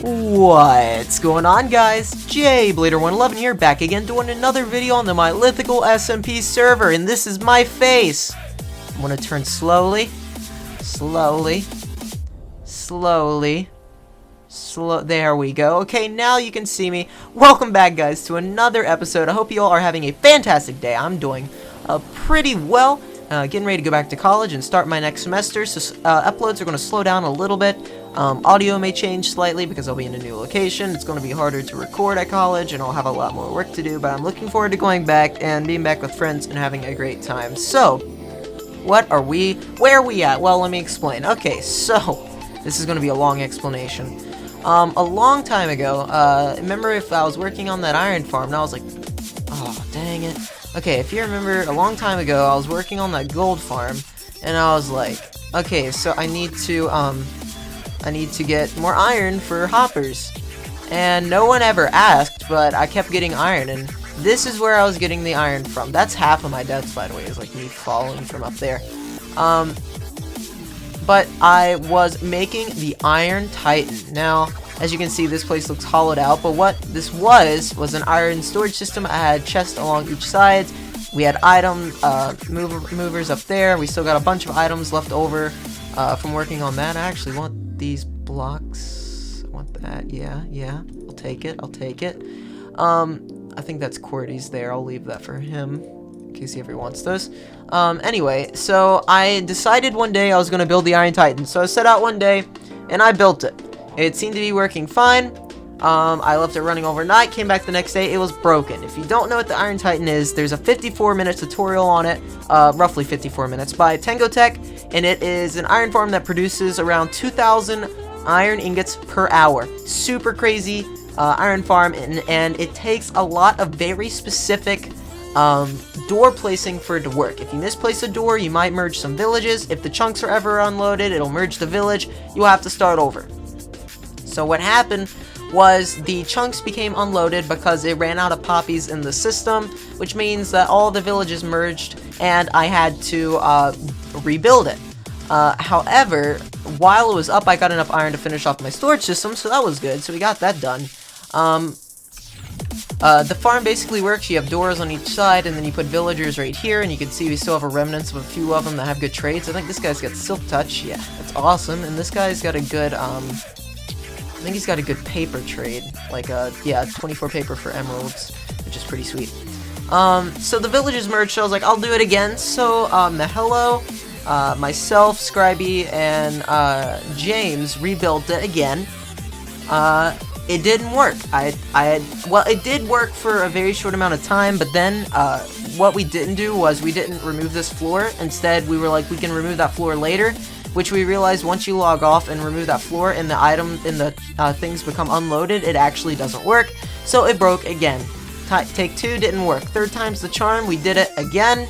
What's going on, guys? jblader 111 here, back again doing another video on the Mylithical SMP server, and this is my face. I'm gonna turn slowly, there we go. Okay, now you can see me. Welcome back, guys, to another episode. I hope you all are having a fantastic day. I'm doing pretty well. Getting ready to go back to college and start my next semester, so uploads are going to slow down a little bit. Audio may change slightly because I'll be in a new location. It's going to be harder to record at college, and I'll have a lot more work to do, but I'm looking forward to going back and being back with friends and having a great time. So, where are we at? Well, let me explain. Okay, so, this is going to be a long explanation. A long time ago, remember if I was working on that iron farm, and I was like, oh, dang it. Okay, if you remember, a long time ago, I was working on that gold farm, and I was like, okay, so I need to get more iron for hoppers. And no one ever asked, but I kept getting iron, and this is where I was getting the iron from. That's half of my deaths, by the way, is like me falling from up there. But I was making the Iron Titan. Now, as you can see, this place looks hollowed out, but what this was an iron storage system. I had chests along each side. We had item movers up there. We still got a bunch of items left over from working on that. I actually want these blocks. I want that. Yeah. I'll take it. I think that's QWERTY's there. I'll leave that for him in case he ever wants those. Anyway, so I decided one day I was going to build the Iron Titan. So I set out one day, and I built it. It seemed to be working fine. I left it running overnight, came back the next day, it was broken. If you don't know what the Iron Titan is, there's a 54-minute tutorial on it, roughly 54 minutes, by Tango Tech, and it is an iron farm that produces around 2,000 iron ingots per hour. Super crazy iron farm, and it takes a lot of very specific door placing for it to work. If you misplace a door, you might merge some villages. If the chunks are ever unloaded, it'll merge the village. You'll have to start over. So what happened was the chunks became unloaded because it ran out of poppies in the system, which means that all the villages merged, and I had to rebuild it. However, while it was up, I got enough iron to finish off my storage system, so that was good. So we got that done. The farm basically works. You have doors on each side, and then you put villagers right here, and you can see we still have a remnants of a few of them that have good trades. I think this guy's got Silk Touch. Yeah, that's awesome. And this guy's got a good, I think he's got a good paper trade. Like, yeah, 24 paper for emeralds, which is pretty sweet. So the villages merged, so I was like, I'll do it again. So, Hello, myself, Scribey, and James rebuilt it again. It didn't work. Well, it did work for a very short amount of time, but then what we didn't do was we didn't remove this floor. Instead, we were like, we can remove that floor later, which we realized once you log off and remove that floor and the item in the things become unloaded, it actually doesn't work. So it broke again. Take two, didn't work. Third time's the charm, we did it again.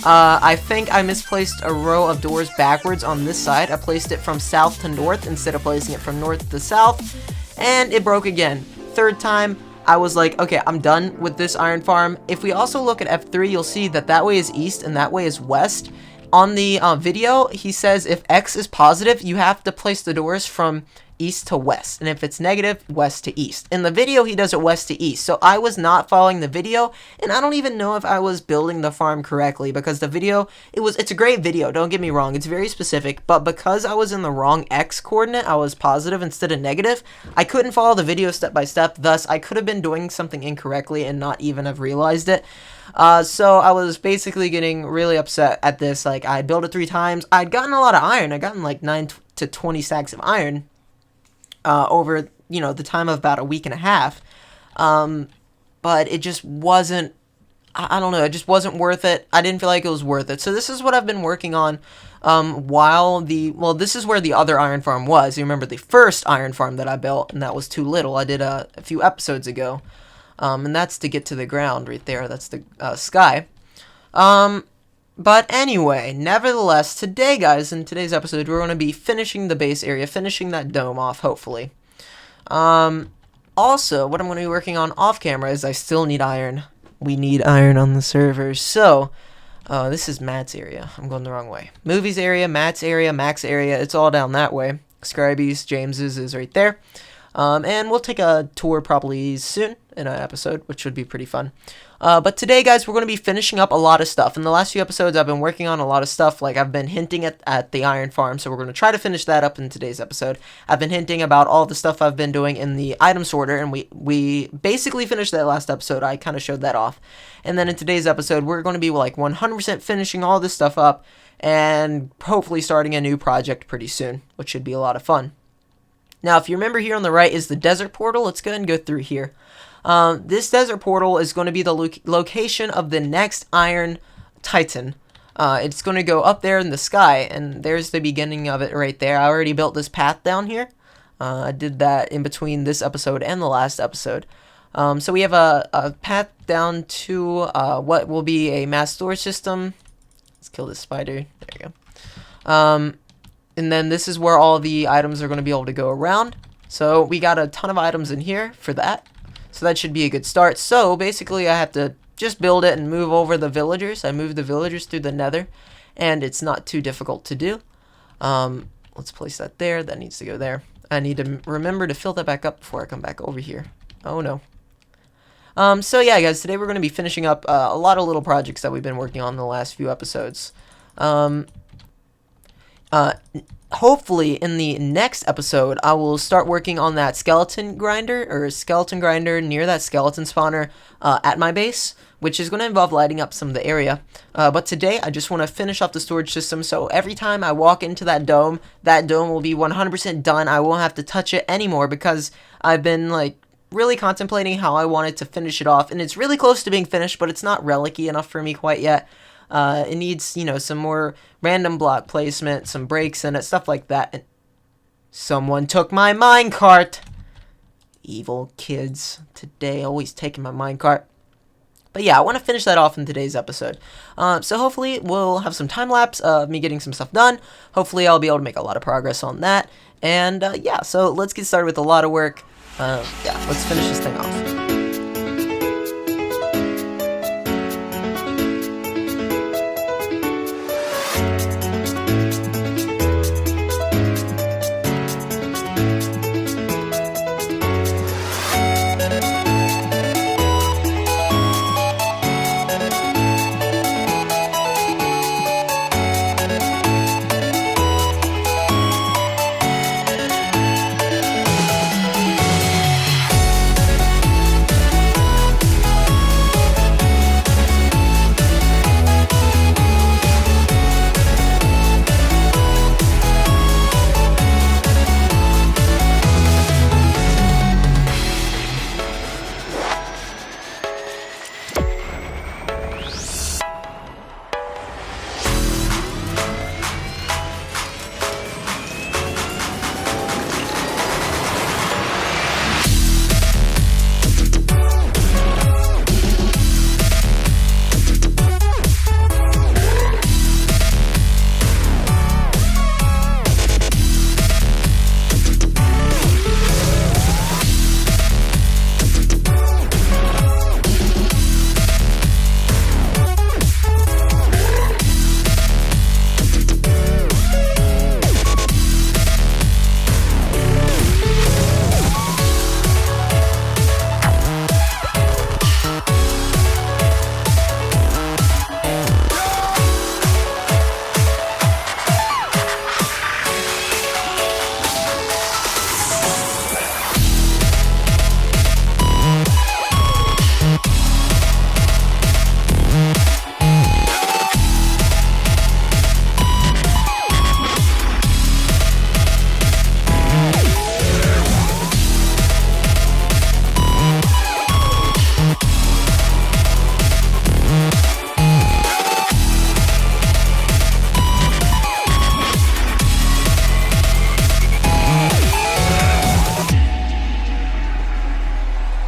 I think I misplaced a row of doors backwards on this side. I placed it from south to north instead of placing it from north to south, and it broke again. Third time, I was like, okay, I'm done with this iron farm. If we also look at F3, you'll see that that way is east and that way is west. On the video, he says if X is positive, you have to place the doors from east to west, and if it's negative, west to east. In the video, he does it west to east, so I was not following the video, and I don't even know if I was building the farm correctly, because the video, it's a great video, don't get me wrong, it's very specific, but because I was in the wrong X coordinate, I was positive instead of negative, I couldn't follow the video step by step, thus I could have been doing something incorrectly and not even have realized it. So I was basically getting really upset at this. Like, I built it 3 times, I'd gotten a lot of iron, I'd gotten like 9 to 20 stacks of iron, over, you know, the time of about a week and a half, but it just wasn't, I don't know, it just wasn't worth it. I didn't feel like it was worth it. So this is what I've been working on, this is where the other iron farm was. You remember the first iron farm that I built, and that was too little. I did a few episodes ago, and that's to get to the ground right there. That's the sky. But anyway, nevertheless, today, guys, in today's episode, we're going to be finishing the base area, finishing that dome off, hopefully. Also, what I'm going to be working on off camera is I still need iron. We need iron on the server. So, This is Matt's area. I'm going the wrong way. Movies area, Matt's area, Mac's area. It's all down that way. Scribey's, James's is right there. And we'll take a tour probably soon in an episode, which would be pretty fun. But today, guys, we're going to be finishing up a lot of stuff. In the last few episodes, I've been working on a lot of stuff. Like, I've been hinting at the iron farm, so we're going to try to finish that up in today's episode. I've been hinting about all the stuff I've been doing in the item sorter, and we basically finished that last episode. I kind of showed that off. And then in today's episode, we're going to be, like, 100% finishing all this stuff up, and hopefully starting a new project pretty soon, which should be a lot of fun. Now, if you remember, here on the right is the desert portal. Let's go ahead and go through here. This desert portal is going to be the location of the next Iron Titan. It's going to go up there in the sky, and there's the beginning of it right there. I already built this path down here. I did that in between this episode and the last episode. So we have a path down to what will be a mass storage system. Let's kill this spider. There you go. And then this is where all the items are going to be able to go around. So we got a ton of items in here for that. So that should be a good start. So basically I have to just build it and move over the villagers. I moved the villagers through the nether, and it's not too difficult to do. Let's place that there. That needs to go there. I need to remember to fill that back up before I come back over here. Oh no. So yeah, guys, today we're going to be finishing up a lot of little projects that we've been working on in the last few episodes. Hopefully in the next episode, I will start working on that skeleton grinder near that skeleton spawner at my base, which is going to involve lighting up some of the area. But today, I just want to finish up the storage system, so every time I walk into that dome will be 100% done. I won't have to touch it anymore because I've been, like, really contemplating how I wanted to finish it off, and it's really close to being finished, but it's not relic-y enough for me quite yet. It needs, you know, some more random block placement, some breaks in it, stuff like that. And someone took my minecart! Evil kids. Today, always taking my minecart. But yeah, I want to finish that off in today's episode. So hopefully we'll have some time-lapse of me getting some stuff done. Hopefully I'll be able to make a lot of progress on that. And yeah, so let's get started with a lot of work. Yeah, let's finish this thing off.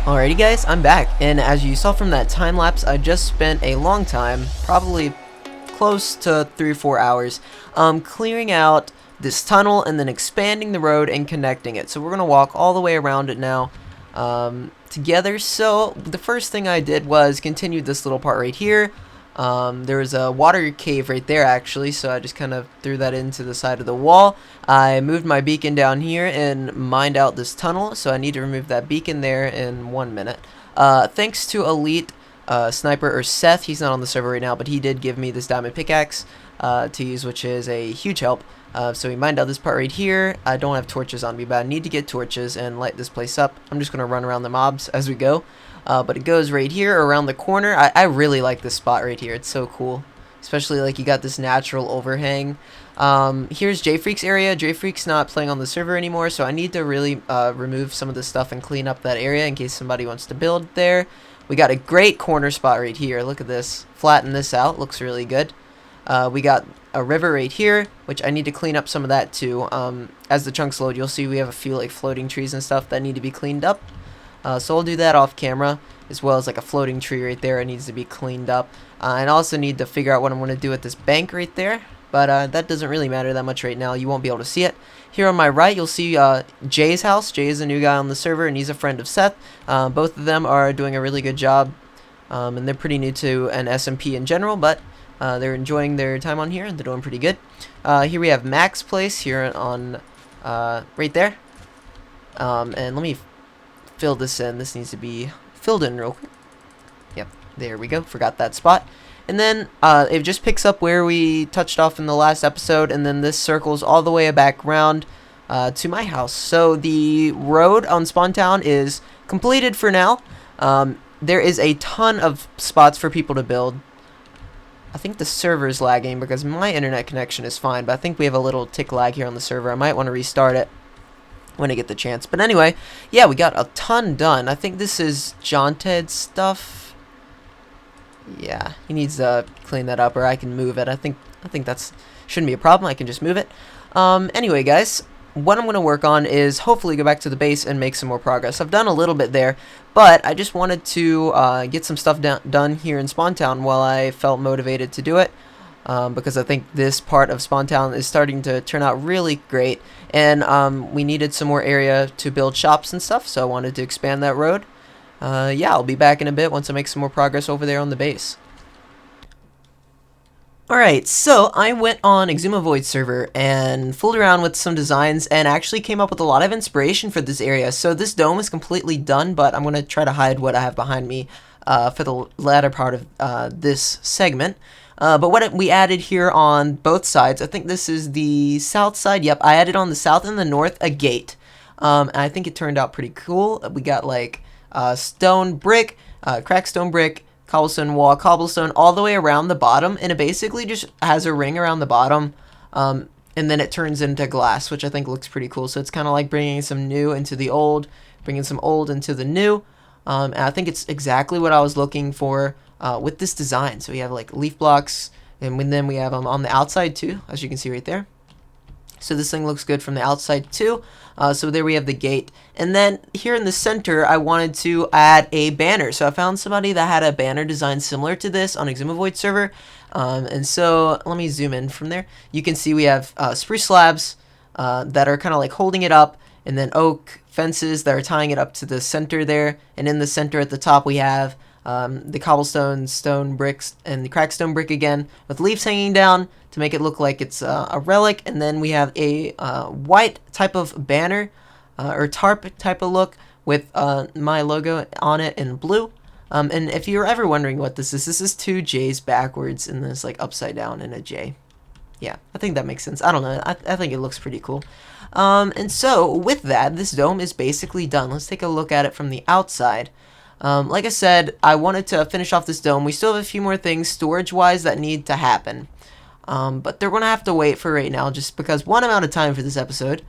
Alrighty guys, I'm back, and as you saw from that time lapse, I just spent a long time, probably close to 3 or 4 hours, clearing out this tunnel and then expanding the road and connecting it. So we're going to walk all the way around it now together. So the first thing I did was continue this little part right here. There was a water cave right there actually, so I just kind of threw that into the side of the wall. I moved my beacon down here and mined out this tunnel, so I need to remove that beacon there in 1 minute. Thanks to Elite Sniper, or Seth, he's not on the server right now, but he did give me this diamond pickaxe to use, which is a huge help. So we mined out this part right here. I don't have torches on me, but I need to get torches and light this place up. I'm just going to run around the mobs as we go. But it goes right here around the corner. I really like this spot right here. It's so cool. Especially like you got this natural overhang. Here's JFreak's area. JFreak's not playing on the server anymore, so I need to really remove some of the stuff and clean up that area in case somebody wants to build there. We got a great corner spot right here. Look at this. Flatten this out. Looks really good. We got a river right here, which I need to clean up some of that too. As the chunks load, you'll see we have a few like floating trees and stuff that need to be cleaned up. So I'll do that off camera, as well as like a floating tree right there. It needs to be cleaned up. And I also need to figure out what I'm going to do with this bank right there. But that doesn't really matter that much right now. You won't be able to see it. Here on my right, you'll see Jay's house. Jay is a new guy on the server, and he's a friend of Seth. Both of them are doing a really good job. And they're pretty new to an SMP in general, but they're enjoying their time on here, and they're doing pretty good. Here we have Mac's place here on right there. And let me fill this in. This needs to be filled in real quick. Yep, there we go. Forgot that spot. And then it just picks up where we touched off in the last episode, and then this circles all the way back around to my house. So the road on Spawn Town is completed for now. There is a ton of spots for people to build. I think the server's lagging because my internet connection is fine, but I think we have a little tick lag here on the server. I might want to restart it when I get the chance. But anyway, yeah, we got a ton done. I think this is John Ted's stuff. Yeah, he needs to clean that up, or I can move it. I think that's shouldn't be a problem. I can just move it. Anyway, guys, what I'm going to work on is hopefully go back to the base and make some more progress. I've done a little bit there, but I just wanted to get some stuff done here in Spawn Town while I felt motivated to do it. Because I think this part of Spawn Town is starting to turn out really great, and we needed some more area to build shops and stuff, so I wanted to expand that road. Yeah, I'll be back in a bit once I make some more progress over there on the base. Alright, so I went on Exuma Void server and fooled around with some designs and actually came up with a lot of inspiration for this area. So this dome is completely done, but I'm going to try to hide what I have behind me for the latter part of this segment. But what we added here on both sides, I think this is the south side. Yep, I added on the south and the north a gate. And I think it turned out pretty cool. We got like stone brick, cracked stone brick, cobblestone wall, cobblestone all the way around the bottom, and it basically just has a ring around the bottom, and then it turns into glass, which I think looks pretty cool. So it's kind of like bringing some new into the old, bringing some old into the new, and I think it's exactly what I was looking for with this design. So we have like leaf blocks, and then we have them on the outside too, as you can see right there. So this thing looks good from the outside too. So there we have the gate. And then here in the center, I wanted to add a banner. So I found somebody that had a banner design similar to this on Exuma Void server. And so let me zoom in from there. You can see we have spruce slabs that are kind of like holding it up, and then oak fences that are tying it up to the center there. And in the center at the top, we have the cobblestone, stone bricks, and the cracked stone brick again with leaves hanging down to make it look like it's a relic. And then we have a white type of banner or tarp type of look with my logo on it in blue. And if you're ever wondering what this is two J's backwards, and there's like upside down and a J. Yeah, I think that makes sense. I don't know. I think it looks pretty cool. And so with that, this dome is basically done. Let's take a look at it from the outside. Like I said, I wanted to finish off this dome. We still have a few more things storage-wise that need to happen. But they're going to have to wait for right now, just because, one, I'm out of time for this episode,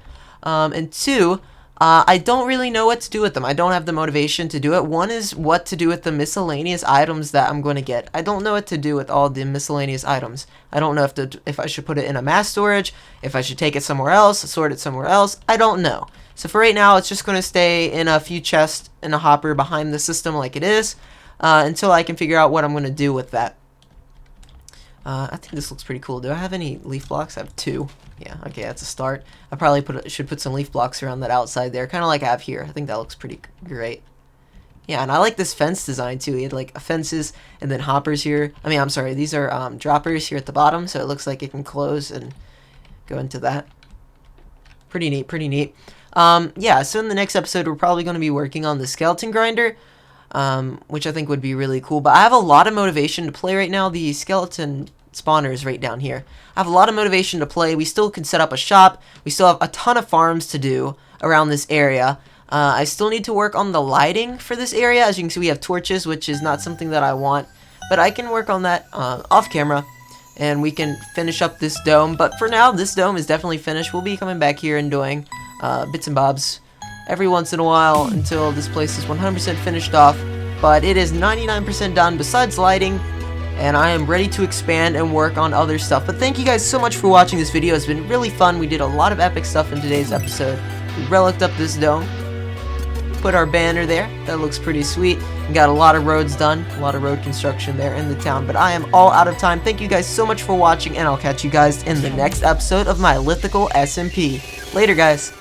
and two, I don't really know what to do with them. I don't have the motivation to do it. One is what to do with the miscellaneous items that I'm going to get. I don't know what to do with all the miscellaneous items. I don't know if I should put it in a mass storage, if I should take it somewhere else, sort it somewhere else. I don't know. So for right now, it's just going to stay in a few chests in a hopper behind the system like it is, until I can figure out what I'm going to do with that. I think this looks pretty cool. Do I have any leaf blocks? I have 2. Yeah, okay, that's a start. I probably should put some leaf blocks around that outside there, kind of like I have here. I think that looks pretty great. Yeah, and I like this fence design too. He had like fences and then hoppers here. I mean, I'm sorry, these are droppers here at the bottom, so it looks like it can close and go into that. Pretty neat, pretty neat. Yeah, so in the next episode, we're probably going to be working on the skeleton grinder, which I think would be really cool. But I have a lot of motivation to play right now. The skeleton spawner is right down here. I have a lot of motivation to play. We still can set up a shop. We still have a ton of farms to do around this area. I still need to work on the lighting for this area. As you can see, we have torches, which is not something that I want. But I can work on that off camera, and we can finish up this dome. But for now, this dome is definitely finished. We'll be coming back here and doing bits and bobs every once in a while until this place is 100% finished off. But it is 99% done besides lighting, and I am ready to expand and work on other stuff. But thank you guys so much for watching this video. It's been really fun. We did a lot of epic stuff in today's episode. We relicked up this dome, put our banner there. That looks pretty sweet. We got a lot of roads done, a lot of road construction there in the town. But I am all out of time. Thank you guys so much for watching, and I'll catch you guys in the next episode of Mylithical SMP. Later, guys.